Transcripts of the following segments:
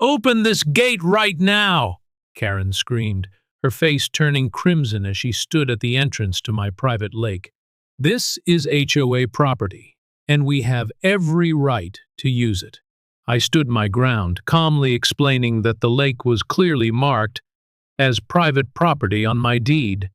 Open this gate right now, Karen screamed, her face turning crimson as she stood at the entrance to my private lake. This is HOA property, and we have every right to use it. I stood my ground, calmly explaining that the lake was clearly marked as private property on my deed.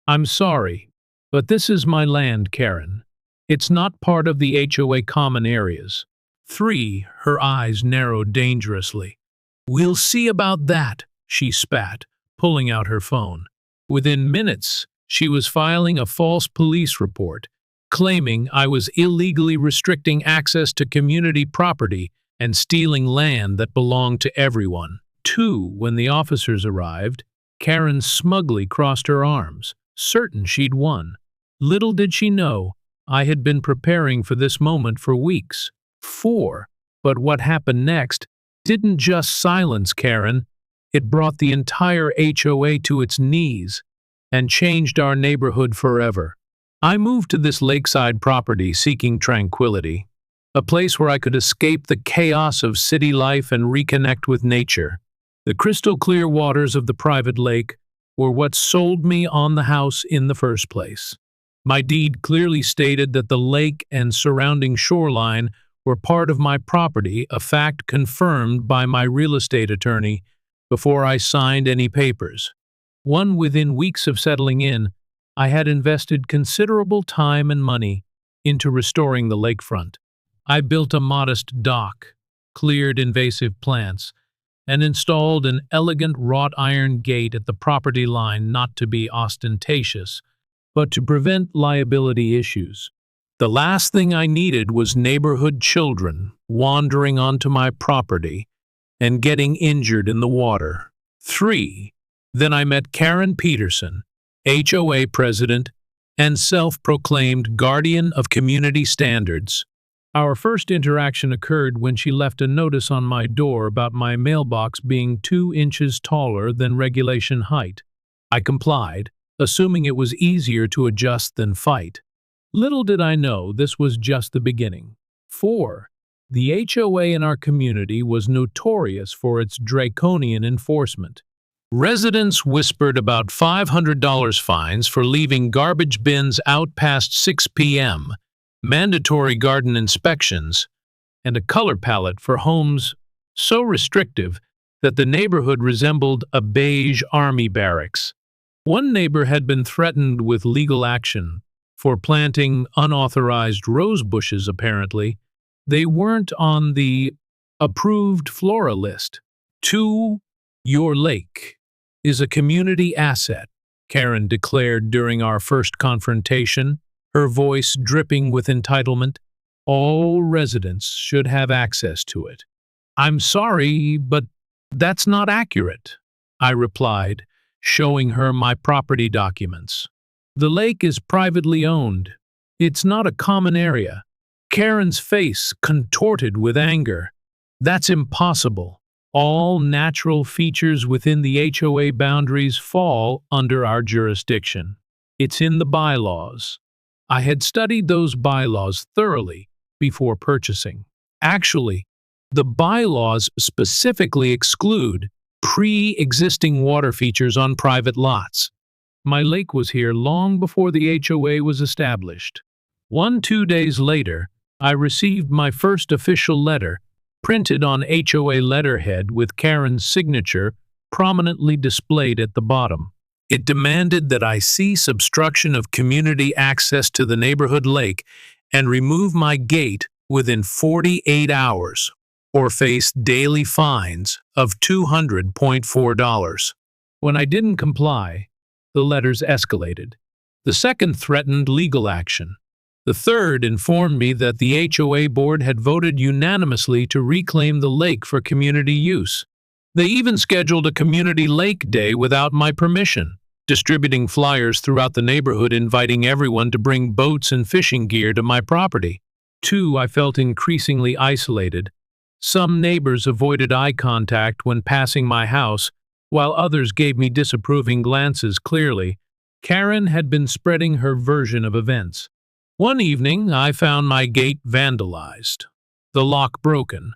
I'm sorry, but this is my land, Karen. It's not part of the HOA common areas. 3. Her eyes narrowed dangerously. We'll see about that, she spat, pulling out her phone. Within minutes, she was filing a false police report, claiming I was illegally restricting access to community property and stealing land that belonged to everyone. 2. When the officers arrived, Karen smugly crossed her arms, certain she'd won. Little did she know, I had been preparing for this moment for weeks. 4. But what happened next didn't just silence Karen, it brought the entire HOA to its knees and changed our neighborhood forever. I moved to this lakeside property seeking tranquility, a place where I could escape the chaos of city life and reconnect with nature. The crystal-clear waters of the private lake were what sold me on the house in the first place. My deed clearly stated that the lake and surrounding shoreline were part of my property, a fact confirmed by my real estate attorney before I signed any papers. Within weeks of settling in, I had invested considerable time and money into restoring the lakefront. I built a modest dock, cleared invasive plants, and installed an elegant wrought iron gate at the property line, not to be ostentatious, but to prevent liability issues. The last thing I needed was neighborhood children wandering onto my property and getting injured in the water. 3. Then I met Karen Peterson, HOA president and self-proclaimed guardian of community standards. Our first interaction occurred when she left a notice on my door about my mailbox being 2 inches taller than regulation height. I complied, assuming it was easier to adjust than fight. Little did I know this was just the beginning. 4. The HOA in our community was notorious for its draconian enforcement. Residents whispered about $500 fines for leaving garbage bins out past 6 p.m., mandatory garden inspections, and a color palette for homes so restrictive that the neighborhood resembled a beige army barracks. One neighbor had been threatened with legal action for planting unauthorized rose bushes, apparently. They weren't on the approved flora list. 2. Your lake is a community asset, Karen declared during our first confrontation, her voice dripping with entitlement. All residents should have access to it. I'm sorry, but that's not accurate, I replied, showing her my property documents. The lake is privately owned. It's not a common area. Karen's face contorted with anger. That's impossible. All natural features within the HOA boundaries fall under our jurisdiction. It's in the bylaws. I had studied those bylaws thoroughly before purchasing. Actually, the bylaws specifically exclude pre-existing water features on private lots. My lake was here long before the HOA was established. 2 days later, I received my first official letter, printed on HOA letterhead with Karen's signature prominently displayed at the bottom. It demanded that I cease obstruction of community access to the neighborhood lake and remove my gate within 48 hours, or face daily fines of $200.4. When I didn't comply, the letters escalated. The second threatened legal action. The third informed me that the HOA board had voted unanimously to reclaim the lake for community use. They even scheduled a community lake day without my permission, distributing flyers throughout the neighborhood inviting everyone to bring boats and fishing gear to my property. 2. I felt increasingly isolated. Some neighbors avoided eye contact when passing my house, while others gave me disapproving glances. Clearly, Karen had been spreading her version of events. One evening, I found my gate vandalized, the lock broken,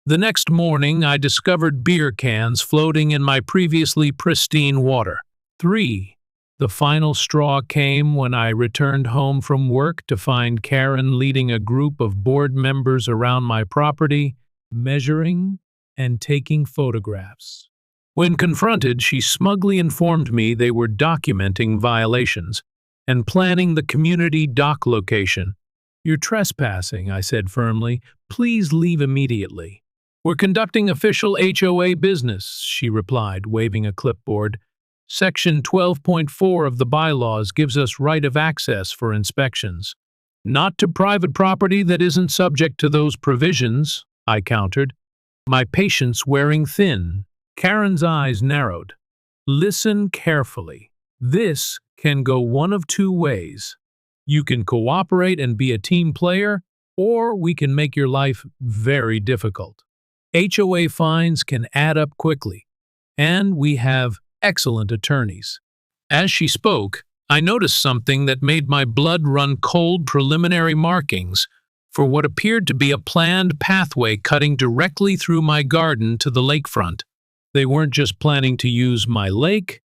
The next morning, I discovered beer cans floating in my previously pristine water. 3. The final straw came when I returned home from work to find Karen leading a group of board members around my property, measuring and taking photographs. When confronted, she smugly informed me they were documenting violations and planning the community dock location. "You're trespassing," I said firmly. "Please leave immediately." "We're conducting official HOA business," she replied, waving a clipboard. "Section 12.4 of the bylaws gives us right of access for inspections." "Not to private property that isn't subject to those provisions," I countered, my patience wearing thin. Karen's eyes narrowed. "Listen carefully. This can go one of two ways. You can cooperate and be a team player, or we can make your life very difficult. HOA fines can add up quickly, and we have excellent attorneys." As she spoke, I noticed something that made my blood run cold: preliminary markings for what appeared to be a planned pathway cutting directly through my garden to the lakefront. They weren't just planning to use my lake,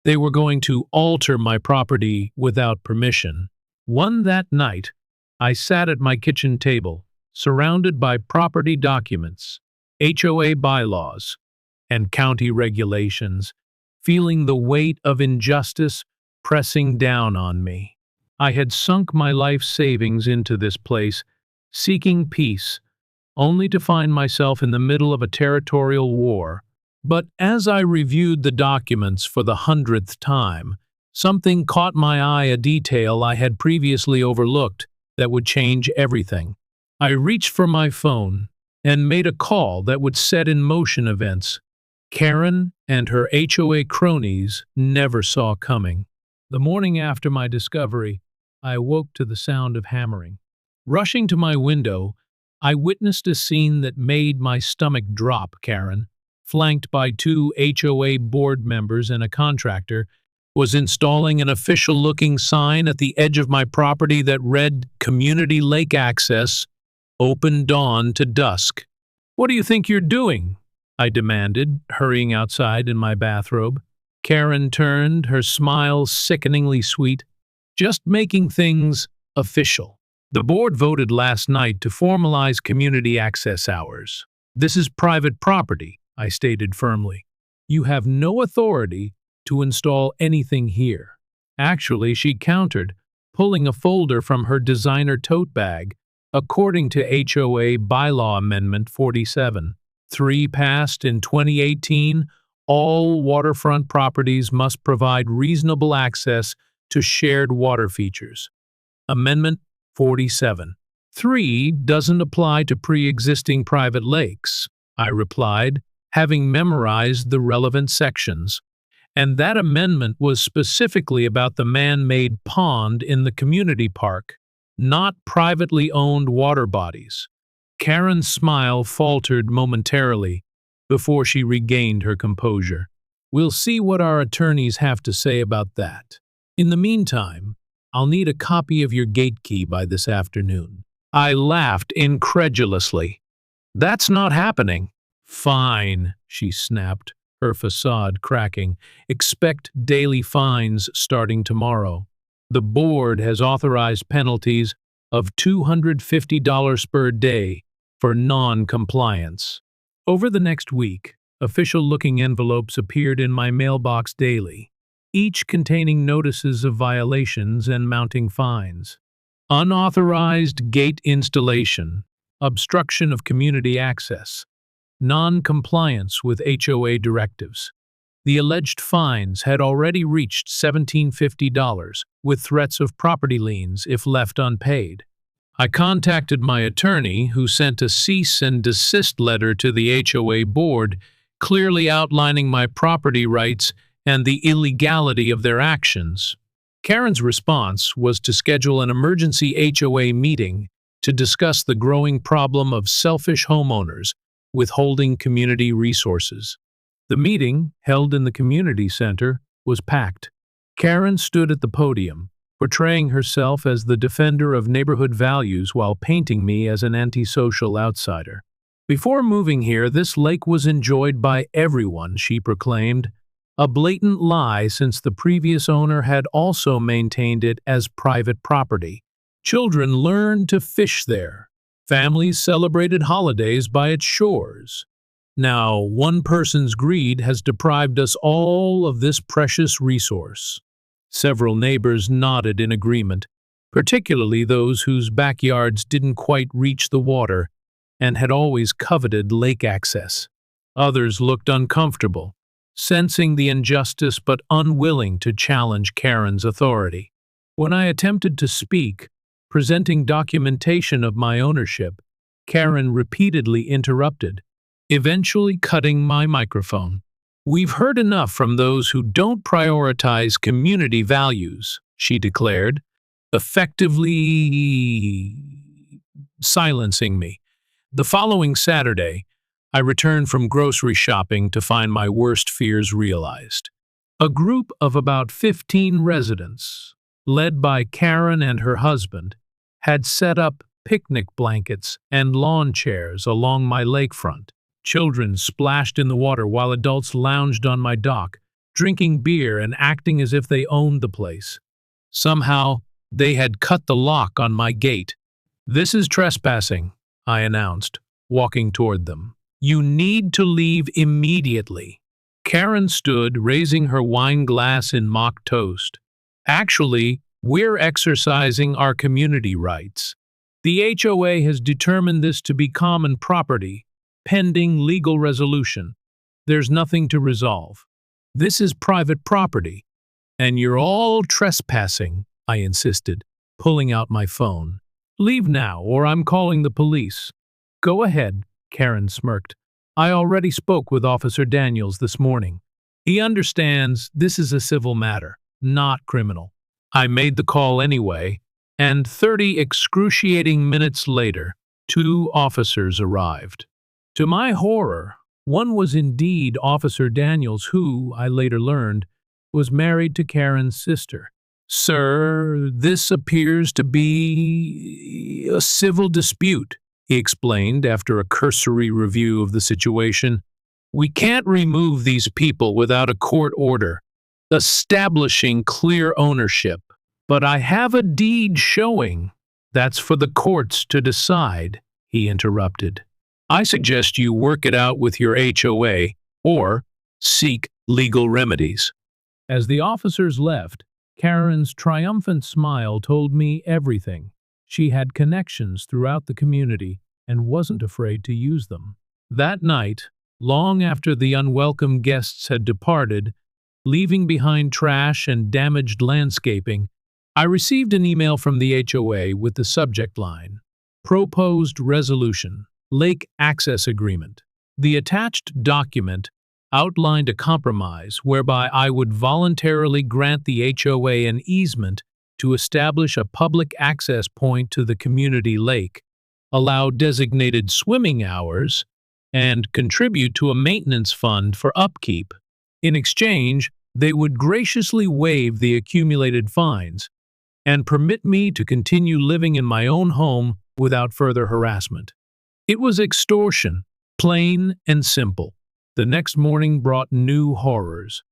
they were going to alter my property without permission. That night, I sat at my kitchen table, surrounded by property documents, HOA bylaws, and county regulations, feeling the weight of injustice pressing down on me. I had sunk my life savings into this place, seeking peace, only to find myself in the middle of a territorial war. But as I reviewed the documents for the 100th time, something caught my eye, a detail I had previously overlooked that would change everything. I reached for my phone and made a call that would set in motion events Karen and her HOA cronies never saw coming. The morning after my discovery, I awoke to the sound of hammering. Rushing to my window, I witnessed a scene that made my stomach drop. Karen, flanked by 2 HOA board members and a contractor, was installing an official-looking sign at the edge of my property that read "Community Lake Access, Open Dawn to Dusk." "What do you think you're doing?" I demanded, hurrying outside in my bathrobe. Karen turned, her smile sickeningly sweet. "Just making things official. The board voted last night to formalize community access hours. This is private property," I stated firmly. "You have no authority to install anything here." Actually, she countered, pulling a folder from her designer tote bag. According to HOA Bylaw Amendment 47.3 passed in 2018, all waterfront properties must provide reasonable access to shared water features. Amendment 47.3 doesn't apply to pre-existing private lakes, I replied, having memorized the relevant sections. And that amendment was specifically about the man-made pond in the community park, not privately owned water bodies. Karen's smile faltered momentarily before she regained her composure. "We'll see what our attorneys have to say about that. In the meantime, I'll need a copy of your gate key by this afternoon." I laughed incredulously. "That's not happening." "Fine," she snapped, her facade cracking. "Expect daily fines starting tomorrow. The board has authorized penalties of $250 per day for non-compliance." Over the next week, official-looking envelopes appeared in my mailbox daily, each containing notices of violations and mounting fines. Unauthorized gate installation, obstruction of community access, non-compliance with HOA directives. The alleged fines had already reached $1,750, with threats of property liens if left unpaid. I contacted my attorney, who sent a cease and desist letter to the HOA board, clearly outlining my property rights and the illegality of their actions. Karen's response was to schedule an emergency HOA meeting to discuss the growing problem of selfish homeowners withholding community resources. The meeting, held in the community center, was packed. Karen stood at the podium, portraying herself as the defender of neighborhood values while painting me as an antisocial outsider. Before moving here, this lake was enjoyed by everyone, she proclaimed. A blatant lie, since the previous owner had also maintained it as private property. Children learned to fish there. Families celebrated holidays by its shores. Now, one person's greed has deprived us all of this precious resource. Several neighbors nodded in agreement, particularly those whose backyards didn't quite reach the water and had always coveted lake access. Others looked uncomfortable, sensing the injustice but unwilling to challenge Karen's authority. When I attempted to speak, presenting documentation of my ownership, Karen repeatedly interrupted, eventually cutting my microphone. "We've heard enough from those who don't prioritize community values," she declared, effectively silencing me. The following Saturday, I returned from grocery shopping to find my worst fears realized. A group of about 15 residents, led by Karen and her husband, had set up picnic blankets and lawn chairs along my lakefront. Children splashed in the water while adults lounged on my dock, drinking beer and acting as if they owned the place. Somehow, they had cut the lock on my gate. "This is trespassing," I announced, walking toward them. "You need to leave immediately." Karen stood, raising her wine glass in mock toast. "Actually, we're exercising our community rights. The HOA has determined this to be common property, pending legal resolution. There's nothing to resolve. This is private property, and you're all trespassing," I insisted, pulling out my phone. "Leave now, or I'm calling the police." "Go ahead," Karen smirked. "I already spoke with Officer Daniels this morning. He understands this is a civil matter, not criminal." I made the call anyway, and 30 excruciating minutes later, 2 officers arrived. To my horror, one was indeed Officer Daniels, who, I later learned, was married to Karen's sister. "Sir, this appears to be a civil dispute," he explained after a cursory review of the situation. "We can't remove these people without a court order establishing clear ownership. But I have a deed showing. That's for the courts to decide," he interrupted. "I suggest you work it out with your HOA or seek legal remedies." As the officers left, Karen's triumphant smile told me everything. She had connections throughout the community and wasn't afraid to use them. That night, long after the unwelcome guests had departed, leaving behind trash and damaged landscaping, I received an email from the HOA with the subject line, "Proposed Resolution, Lake Access Agreement." The attached document outlined a compromise whereby I would voluntarily grant the HOA an easement to establish a public access point to the community lake, allow designated swimming hours, and contribute to a maintenance fund for upkeep. In exchange, they would graciously waive the accumulated fines and permit me to continue living in my own home without further harassment. It was extortion, plain and simple. The next morning brought new horrors.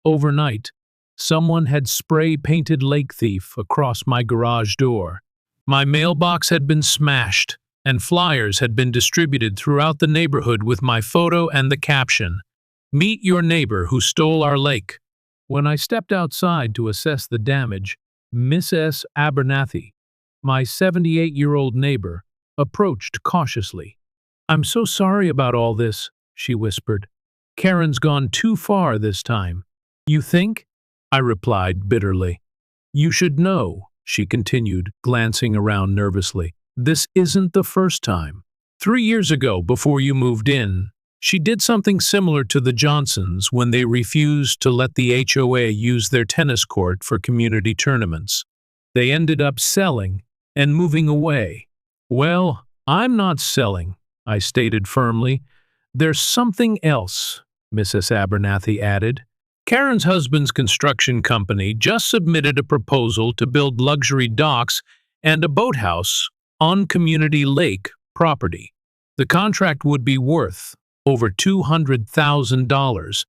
Overnight, someone had spray-painted "Lake Thief" across my garage door. My mailbox had been smashed, and flyers had been distributed throughout the neighborhood with my photo and the caption, "Meet your neighbor who stole our lake." When I stepped outside to assess the damage, Mrs. Abernathy, my 78-year-old neighbor, approached cautiously. "I'm so sorry about all this," she whispered. "Karen's gone too far this time." "You think?" I replied bitterly. "You should know," she continued, glancing around nervously. "This isn't the first time. 3 years ago, before you moved in, she did something similar to the Johnsons when they refused to let the HOA use their tennis court for community tournaments. They ended up selling and moving away." "Well, I'm not selling," I stated firmly. "There's something else," Mrs. Abernathy added. "Karen's husband's construction company just submitted a proposal to build luxury docks and a boathouse on community lake property. The contract would be worth over $200,000,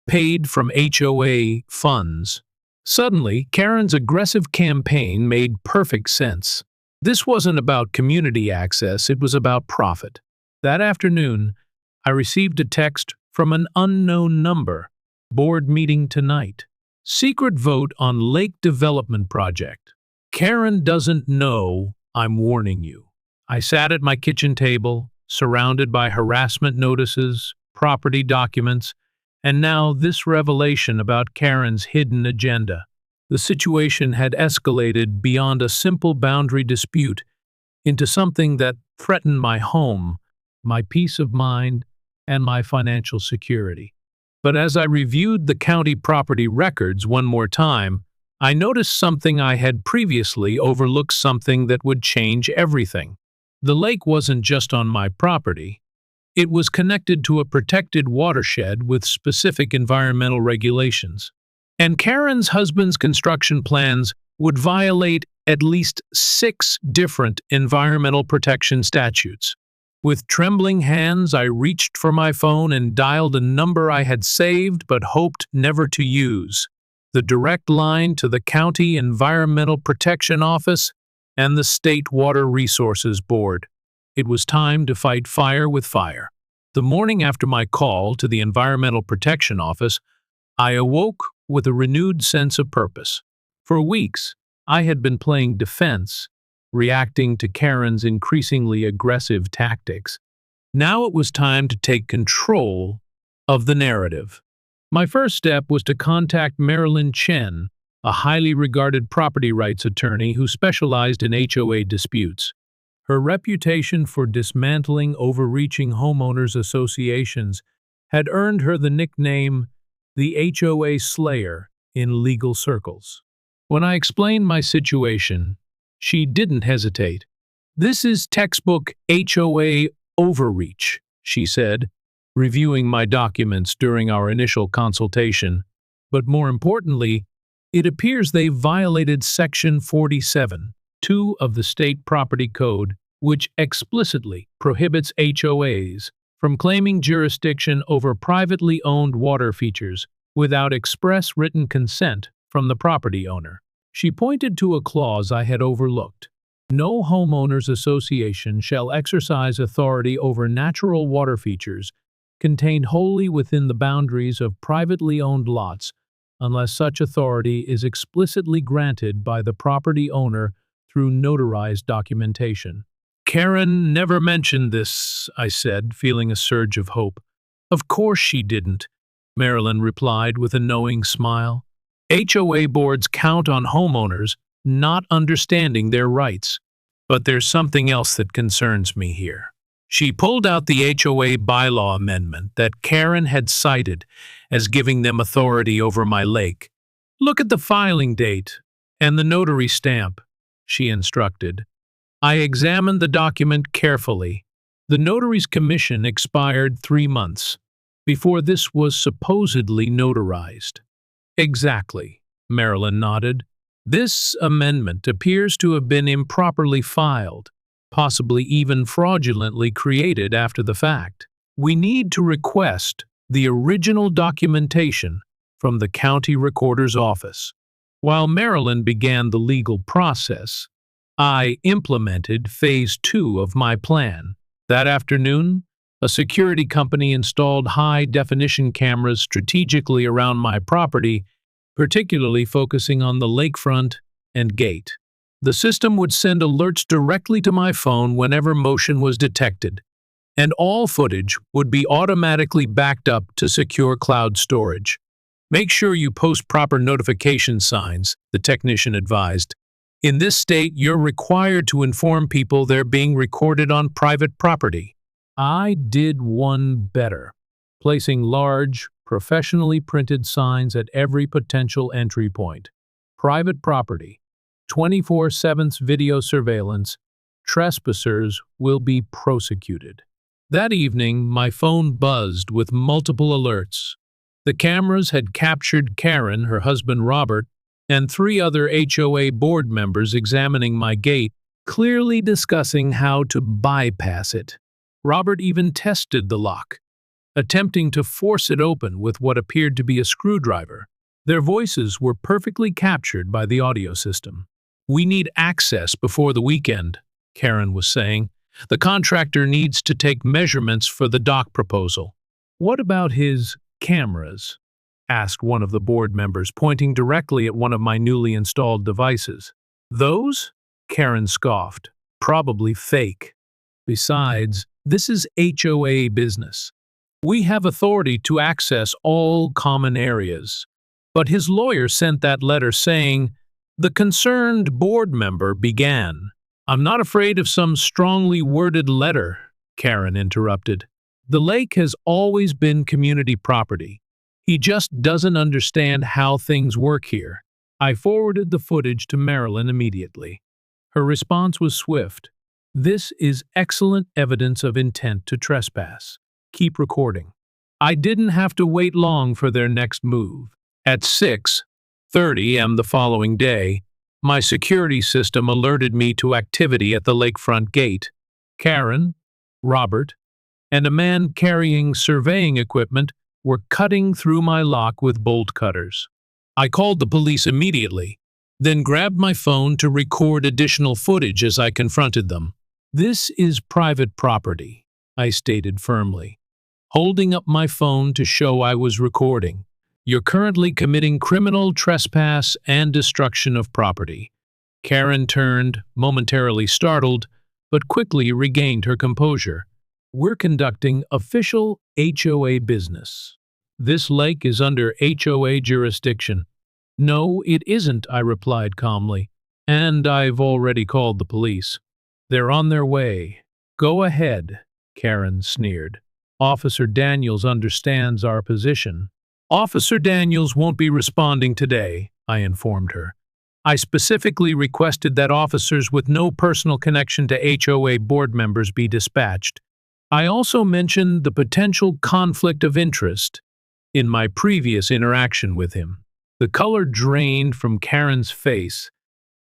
paid from HOA funds. Suddenly, Karen's aggressive campaign made perfect sense. This wasn't about community access, it was about profit. That afternoon, I received a text from an unknown number. Board meeting tonight. Secret vote on lake development project. Karen doesn't know I'm warning you. I sat at my kitchen table, surrounded by harassment notices, property documents, and now this revelation about Karen's hidden agenda. The situation had escalated beyond a simple boundary dispute into something that threatened my home, my peace of mind, and my financial security. But as I reviewed the county property records one more time, I noticed something I had previously overlooked, something that would change everything. The lake wasn't just on my property. It was connected to a protected watershed with specific environmental regulations. And Karen's husband's construction plans would violate at least 6 different environmental protection statutes. With trembling hands, I reached for my phone and dialed a number I had saved but hoped never to use. The direct line to the County Environmental Protection Office and the State Water Resources Board. It was time to fight fire with fire. The morning after my call to the Environmental Protection Office, I awoke with a renewed sense of purpose. For weeks, I had been playing defense, reacting to Karen's increasingly aggressive tactics. Now it was time to take control of the narrative. My first step was to contact Marilyn Chen, a highly regarded property rights attorney who specialized in HOA disputes. Her reputation for dismantling overreaching homeowners associations had earned her the nickname the HOA Slayer in legal circles. When I explained my situation, she didn't hesitate. "This is textbook HOA overreach," she said, reviewing my documents during our initial consultation. But more importantly, it appears they violated Section 47(2) of the State Property Code, which explicitly prohibits HOAs from claiming jurisdiction over privately owned water features without express written consent from the property owner. She pointed to a clause I had overlooked. No homeowners association shall exercise authority over natural water features contained wholly within the boundaries of privately owned lots unless such authority is explicitly granted by the property owner through notarized documentation. "Karen never mentioned this," I said, feeling a surge of hope. "Of course she didn't," Marilyn replied with a knowing smile. "HOA boards count on homeowners not understanding their rights. But there's something else that concerns me here." She pulled out the HOA bylaw amendment that Karen had cited as giving them authority over my lake. "Look at the filing date and the notary stamp," she instructed. I examined the document carefully. The notary's commission expired 3 months before this was supposedly notarized. "Exactly," Marilyn nodded. "This amendment appears to have been improperly filed, possibly even fraudulently created after the fact. We need to request the original documentation from the county recorder's office." While Marilyn began the legal process, I implemented Phase 2 of my plan. That afternoon, a security company installed high-definition cameras strategically around my property, particularly focusing on the lakefront and gate. The system would send alerts directly to my phone whenever motion was detected, and all footage would be automatically backed up to secure cloud storage. "Make sure you post proper notification signs," the technician advised. "In this state, you're required to inform people they're being recorded on private property." I did one better, placing large, professionally printed signs at every potential entry point. "Private property, 24/7 video surveillance, trespassers will be prosecuted." That evening, my phone buzzed with multiple alerts. The cameras had captured Karen, her husband Robert, and 3 other HOA board members examining my gate, clearly discussing how to bypass it. Robert even tested the lock, attempting to force it open with what appeared to be a screwdriver. Their voices were perfectly captured by the audio system. "We need access before the weekend," Karen was saying. "The contractor needs to take measurements for the dock proposal." "What about his cameras?" asked one of the board members, pointing directly at one of my newly installed devices. "Those?" Karen scoffed. "Probably fake. Besides, this is HOA business. We have authority to access all common areas." But his lawyer sent that letter saying, the concerned board member began. "I'm not afraid of some strongly worded letter," Karen interrupted. "The lake has always been community property. He just doesn't understand how things work here." I forwarded the footage to Marilyn immediately. Her response was swift. "This is excellent evidence of intent to trespass. Keep recording." I didn't have to wait long for their next move. At 6:30 a.m. the following day, my security system alerted me to activity at the lakefront gate. Karen, Robert, and a man carrying surveying equipment were cutting through my lock with bolt cutters. I called the police immediately, then grabbed my phone to record additional footage as I confronted them. "This is private property," I stated firmly, holding up my phone to show I was recording. "You're currently committing criminal trespass and destruction of property." Karen turned, momentarily startled, but quickly regained her composure. "We're conducting official HOA business. This lake is under HOA jurisdiction." "No, it isn't," I replied calmly, "and I've already called the police. They're on their way." "Go ahead," Karen sneered. "Officer Daniels understands our position." "Officer Daniels won't be responding today," I informed her. "I specifically requested that officers with no personal connection to HOA board members be dispatched. I also mentioned the potential conflict of interest in my previous interaction with him." The color drained from Karen's face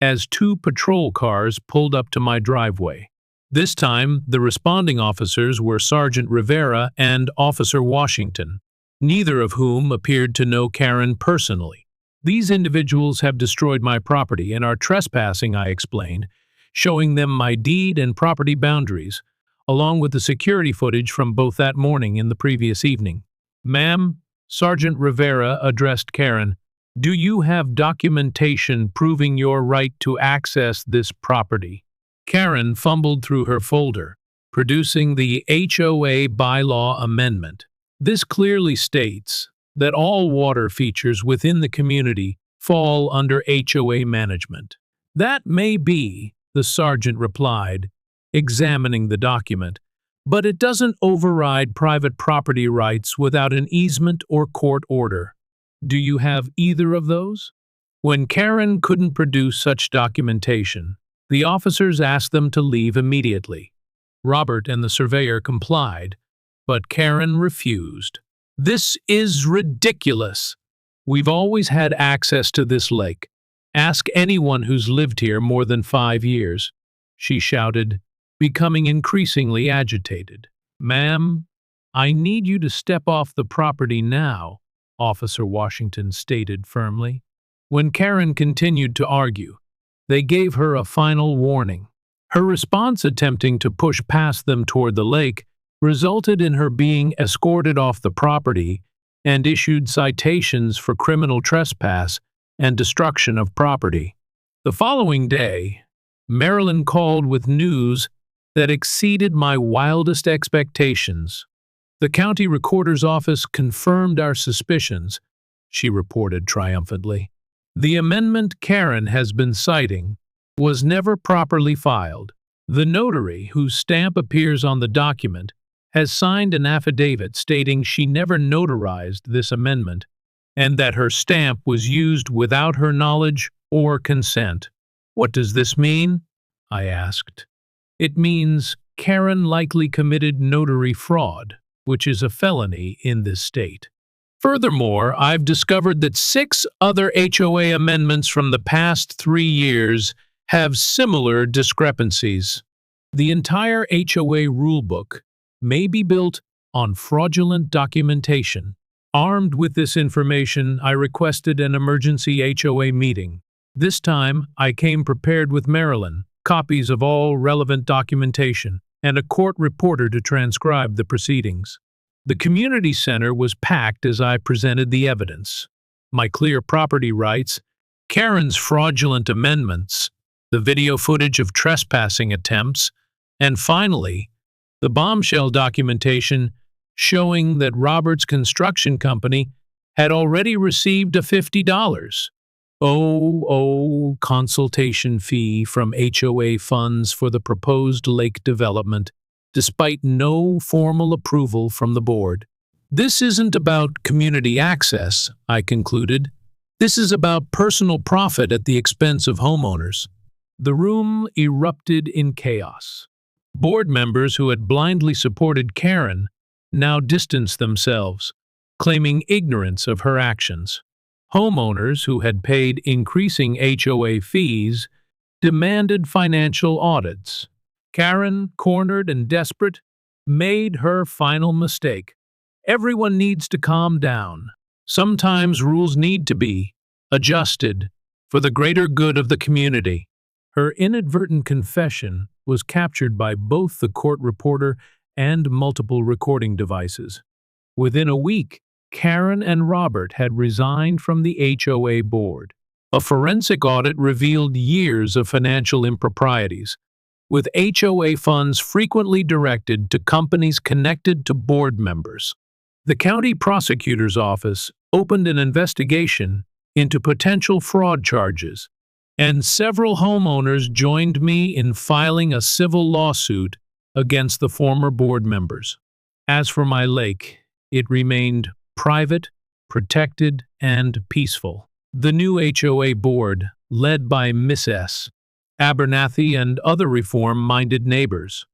as two patrol cars pulled up to my driveway. This time, the responding officers were Sergeant Rivera and Officer Washington, neither of whom appeared to know Karen personally. "These individuals have destroyed my property and are trespassing," I explained, showing them my deed and property boundaries, along with the security footage from both that morning and the previous evening. "Ma'am," Sergeant Rivera addressed Karen, "do you have documentation proving your right to access this property?" Karen fumbled through her folder, producing the HOA bylaw amendment. This clearly states that all water features within the community fall under HOA management. "That may be," the sergeant replied, examining the document, "but it doesn't override private property rights without an easement or court order. Do you have either of those?" When Karen couldn't produce such documentation, the officers asked them to leave immediately. Robert and the surveyor complied, but Karen refused. "This is ridiculous. We've always had access to this lake. Ask anyone who's lived here more than 5 years," she shouted, becoming increasingly agitated. "Ma'am, I need you to step off the property now," Officer Washington stated firmly. When Karen continued to argue, they gave her a final warning. Her response, attempting to push past them toward the lake, resulted in her being escorted off the property and issued citations for criminal trespass and destruction of property. The following day, Marilyn called with news that exceeded my wildest expectations. "The county recorder's office confirmed our suspicions," she reported triumphantly. "The amendment Karen has been citing was never properly filed. The notary, whose stamp appears on the document, has signed an affidavit stating she never notarized this amendment and that her stamp was used without her knowledge or consent." "What does this mean?" I asked. "It means Karen likely committed notary fraud, which is a felony in this state. Furthermore, I've discovered that 6 other HOA amendments from the past 3 years have similar discrepancies. The entire HOA rulebook may be built on fraudulent documentation. Armed with this information, I requested an emergency HOA meeting. This time, I came prepared with Marilyn, copies of all relevant documentation, and a court reporter to transcribe the proceedings. The community center was packed as I presented the evidence. My clear property rights, Karen's fraudulent amendments, the video footage of trespassing attempts, and finally, the bombshell documentation showing that Robert's construction company had already received a $50 consultation fee from HOA funds for the proposed lake development, despite no formal approval from the board. This isn't about community access, I concluded. This is about personal profit at the expense of homeowners. The room erupted in chaos. Board members who had blindly supported Karen now distanced themselves, claiming ignorance of her actions. Homeowners who had paid increasing HOA fees demanded financial audits. Karen, cornered and desperate, made her final mistake. Everyone needs to calm down. Sometimes rules need to be adjusted for the greater good of the community. Her inadvertent confession was captured by both the court reporter and multiple recording devices. Within a week, Karen and Robert had resigned from the HOA board. A forensic audit revealed years of financial improprieties, with HOA funds frequently directed to companies connected to board members. The county prosecutor's office opened an investigation into potential fraud charges, and several homeowners joined me in filing a civil lawsuit against the former board members. As for my lake, it remained private, protected, and peaceful. The new HOA board, led by Miss S. Abernathy and other reform-minded neighbors,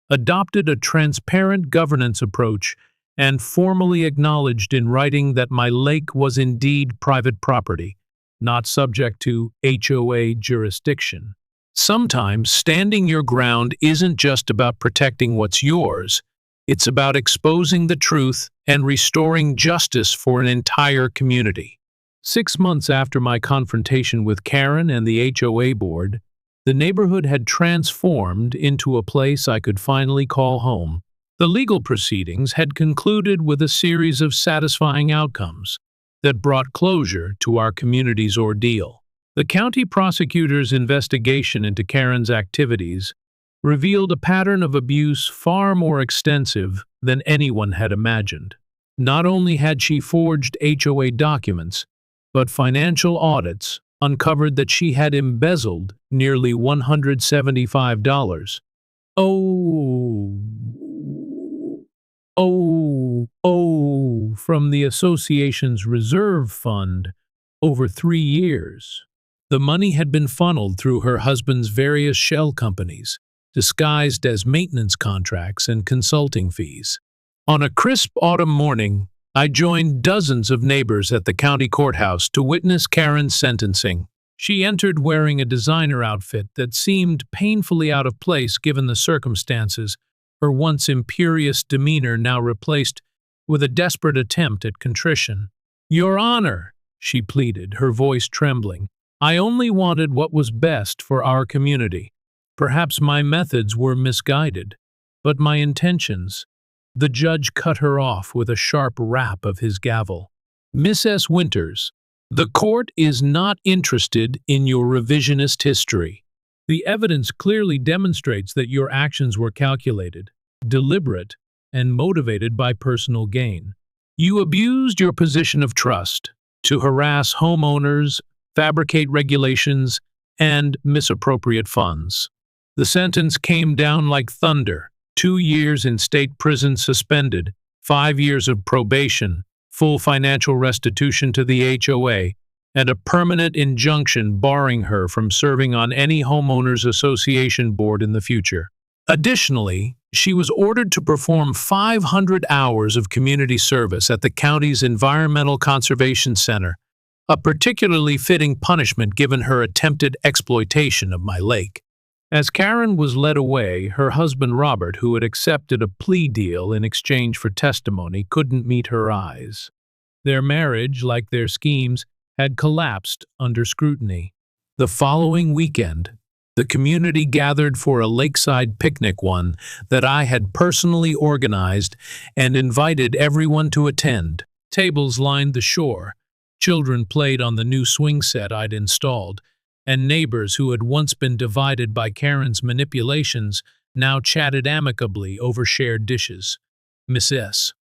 adopted a transparent governance approach and formally acknowledged in writing that my lake was indeed private property, not subject to HOA jurisdiction. Sometimes standing your ground isn't just about protecting what's yours, it's about exposing the truth and restoring justice for an entire community. 6 months after my confrontation with Karen and the HOA board, the neighborhood had transformed into a place I could finally call home. The legal proceedings had concluded with a series of satisfying outcomes that brought closure to our community's ordeal. The county prosecutor's investigation into Karen's activities revealed a pattern of abuse far more extensive than anyone had imagined. Not only had she forged HOA documents, but financial audits uncovered that she had embezzled nearly $175. From the association's reserve fund over 3 years. The money had been funneled through her husband's various shell companies, disguised as maintenance contracts and consulting fees. On a crisp autumn morning, I joined dozens of neighbors at the county courthouse to witness Karen's sentencing. She entered wearing a designer outfit that seemed painfully out of place given the circumstances, her once imperious demeanor now replaced with a desperate attempt at contrition. "Your Honor," she pleaded, her voice trembling, "I only wanted what was best for our community. Perhaps my methods were misguided, but my intentions—" The judge cut her off with a sharp rap of his gavel. "Miss S. Winters, the court is not interested in your revisionist history. The evidence clearly demonstrates that your actions were calculated, deliberate, and motivated by personal gain. You abused your position of trust to harass homeowners, fabricate regulations, and misappropriate funds. The sentence came down like thunder: 2 years in state prison suspended, 5 years of probation, full financial restitution to the HOA, and a permanent injunction barring her from serving on any homeowners association board in the future. Additionally, she was ordered to perform 500 hours of community service at the county's Environmental Conservation Center, a particularly fitting punishment given her attempted exploitation of my lake. As Karen was led away, her husband Robert, who had accepted a plea deal in exchange for testimony, couldn't meet her eyes. Their marriage, like their schemes, had collapsed under scrutiny. The following weekend, the community gathered for a lakeside picnic, one that I had personally organized and invited everyone to attend. Tables lined the shore, children played on the new swing set I'd installed, and neighbors who had once been divided by Karen's manipulations now chatted amicably over shared dishes. Mrs.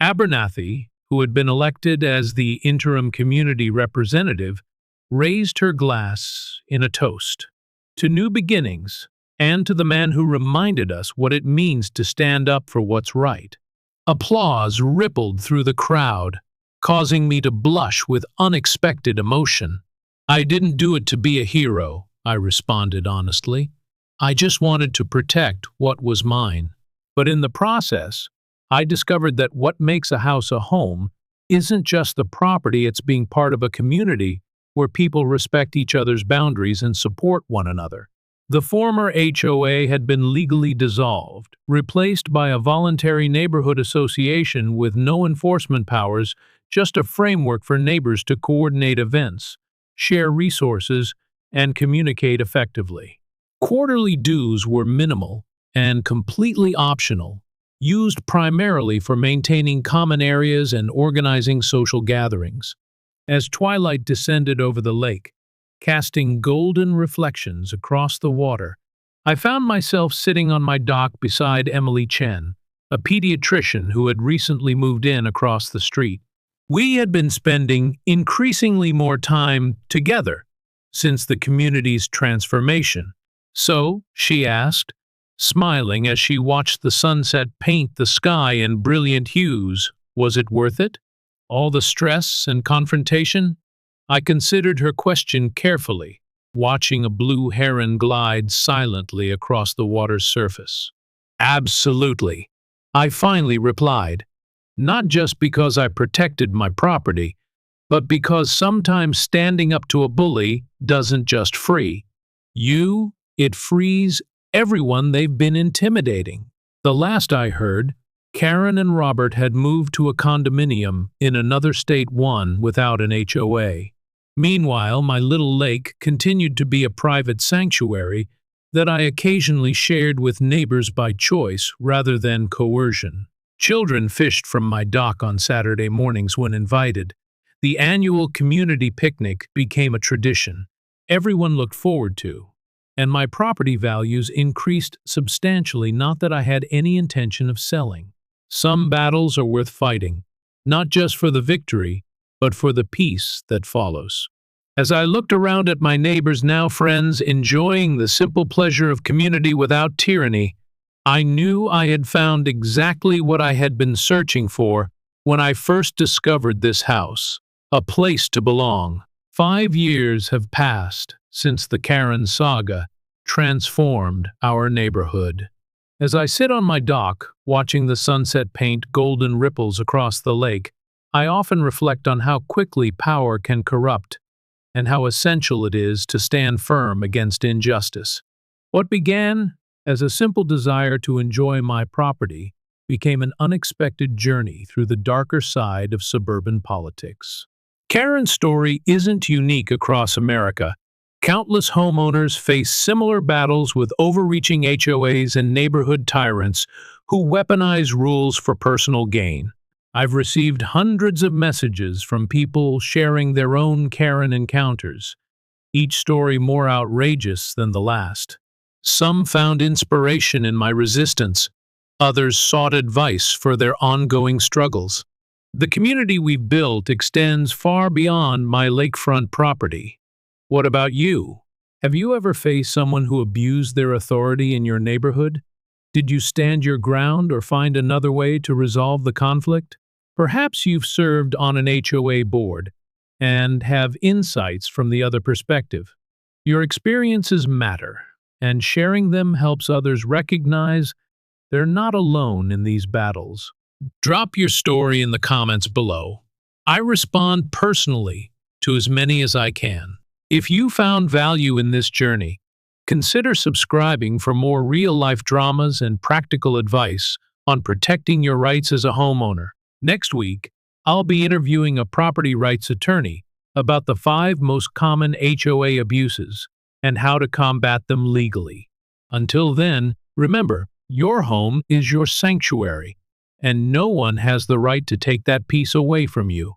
Abernathy, who had been elected as the interim community representative, raised her glass in a toast to new beginnings and to the man who reminded us what it means to stand up for what's right. Applause rippled through the crowd, causing me to blush with unexpected emotion. I didn't do it to be a hero, I responded honestly. I just wanted to protect what was mine. But in the process, I discovered that what makes a house a home isn't just the property, it's being part of a community where people respect each other's boundaries and support one another. The former HOA had been legally dissolved, replaced by a voluntary neighborhood association with no enforcement powers, just a framework for neighbors to coordinate events, share resources, and communicate effectively. Quarterly dues were minimal and completely optional, used primarily for maintaining common areas and organizing social gatherings. As twilight descended over the lake, casting golden reflections across the water, I found myself sitting on my dock beside Emily Chen, a pediatrician who had recently moved in across the street. We had been spending increasingly more time together since the community's transformation. So, she asked, smiling as she watched the sunset paint the sky in brilliant hues, was it worth it? All the stress and confrontation? I considered her question carefully, watching a blue heron glide silently across the water's surface. Absolutely, I finally replied, not just because I protected my property, but because sometimes standing up to a bully doesn't just free you, it frees everyone they've been intimidating. The last I heard, Karen and Robert had moved to a condominium in another state, one without an HOA. Meanwhile, my little lake continued to be a private sanctuary that I occasionally shared with neighbors by choice rather than coercion. Children fished from my dock on Saturday mornings when invited. The annual community picnic became a tradition everyone looked forward to, and my property values increased substantially, not that I had any intention of selling. Some battles are worth fighting, not just for the victory, but for the peace that follows. As I looked around at my neighbors, now friends, enjoying the simple pleasure of community without tyranny, I knew I had found exactly what I had been searching for when I first discovered this house, a place to belong. 5 years have passed since the Karen saga transformed our neighborhood. As I sit on my dock, watching the sunset paint golden ripples across the lake, I often reflect on how quickly power can corrupt and how essential it is to stand firm against injustice. What began as a simple desire to enjoy my property became an unexpected journey through the darker side of suburban politics. Karen's story isn't unique across America. Countless homeowners face similar battles with overreaching HOAs and neighborhood tyrants who weaponize rules for personal gain. I've received hundreds of messages from people sharing their own Karen encounters, each story more outrageous than the last. Some found inspiration in my resistance, others sought advice for their ongoing struggles. The community we've built extends far beyond my lakefront property. What about you? Have you ever faced someone who abused their authority in your neighborhood? Did you stand your ground or find another way to resolve the conflict? Perhaps you've served on an HOA board and have insights from the other perspective. Your experiences matter, and sharing them helps others recognize they're not alone in these battles. Drop your story in the comments below. I respond personally to as many as I can. If you found value in this journey, Consider subscribing for more real-life dramas and practical advice on protecting your rights as a homeowner. Next week, I'll be interviewing a property rights attorney about the 5 most common HOA abuses and how to combat them legally. Until then, remember, your home is your sanctuary, and no one has the right to take that peace away from you.